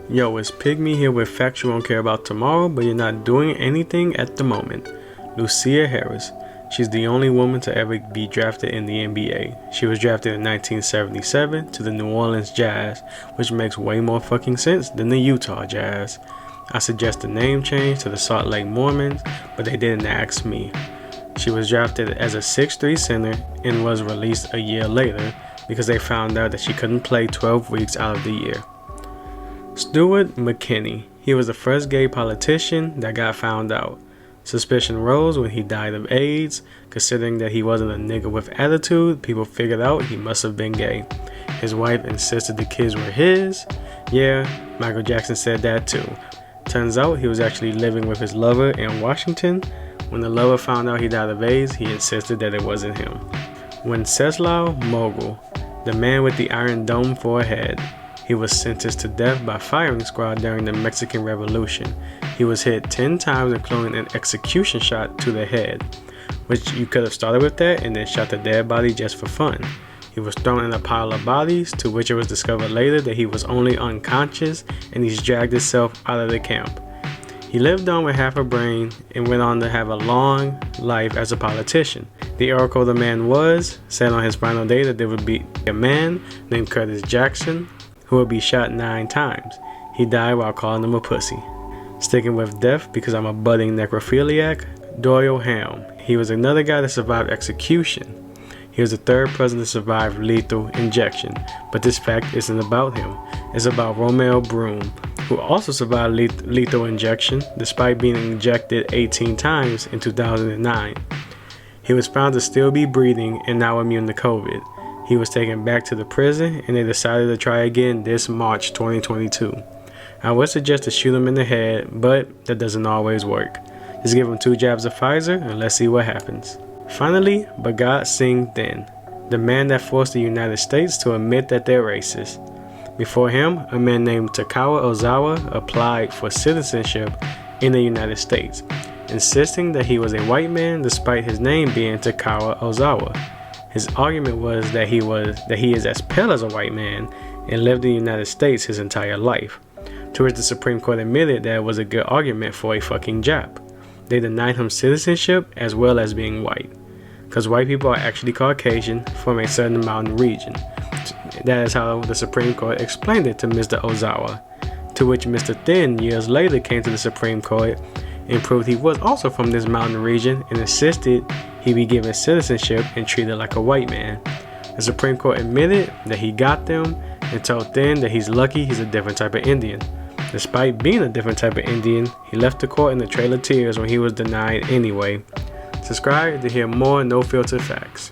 Yo, it's Pygmy here with facts you won't care about tomorrow, but you're not doing anything at the moment. Lusia Harris. She's the only woman to ever be drafted in the NBA. She was drafted in 1977 to the New Orleans Jazz, which makes way more fucking sense than the Utah Jazz. I suggest the name change to the Salt Lake Mormons, but they didn't ask me. She was drafted as a 6'3" center and was released a year later because they found out that she couldn't play 12 weeks out of the year. Steward Mckinney. He was the first gay politician that got found out. Suspicion rose when he died of AIDS. Considering that he wasn't a nigga with attitude, people figured out he must have been gay. His wife insisted the kids were his. Yeah, Michael Jackson said that too. Turns out he was actually living with his lover in Washington. When the lover found out he died of AIDS, he insisted that it wasn't him. Wenceslao Moguel, the man with the Iron Dome for a head. He was sentenced to death by firing squad during the Mexican Revolution. He was hit 10 times, including an execution shot to the head, which you could have started with that and then shot the dead body just for fun. He was thrown in a pile of bodies, to which it was discovered later that he was only unconscious and he's dragged himself out of the camp. He lived on with half a brain and went on to have a long life as a politician. The oracle of the man said on his final day that there would be a man named Curtis Jackson who would be shot 9 times. He died while calling him a pussy. Sticking with death because I'm a budding necrophiliac, Doyle Helm. He was another guy that survived execution. He was the third president to survive lethal injection, but this fact isn't about him. It's about Romeo Broom, who also survived lethal injection despite being injected 18 times in 2009. He was found to still be breathing and now immune to COVID. He was taken back to the prison and they decided to try again this March 2022. I would suggest to shoot him in the head, but that doesn't always work. Just give him 2 jabs of Pfizer and let's see what happens. Finally, Bhagat Singh Thind, the man that forced the United States to admit that they're racist. Before him, a man named Takawa Ozawa applied for citizenship in the United States, insisting that he was a white man despite his name being Takawa Ozawa. His argument was that he is as pale as a white man and lived in the United States his entire life, to which the Supreme Court admitted that it was a good argument for a fucking Jap. They denied him citizenship as well as being white, because white people are actually Caucasian from a certain mountain region. That is how the Supreme Court explained it to Mr. Ozawa, to which Mr. Thind years later came to the Supreme Court and proved he was also from this mountain region and insisted he be given citizenship and treated like a white man. The Supreme Court admitted that he got them and told Thind that he's lucky he's a different type of Indian. Despite being a different type of Indian, he left the court in a trail of tears when he was denied anyway. Subscribe to hear more no-filter facts.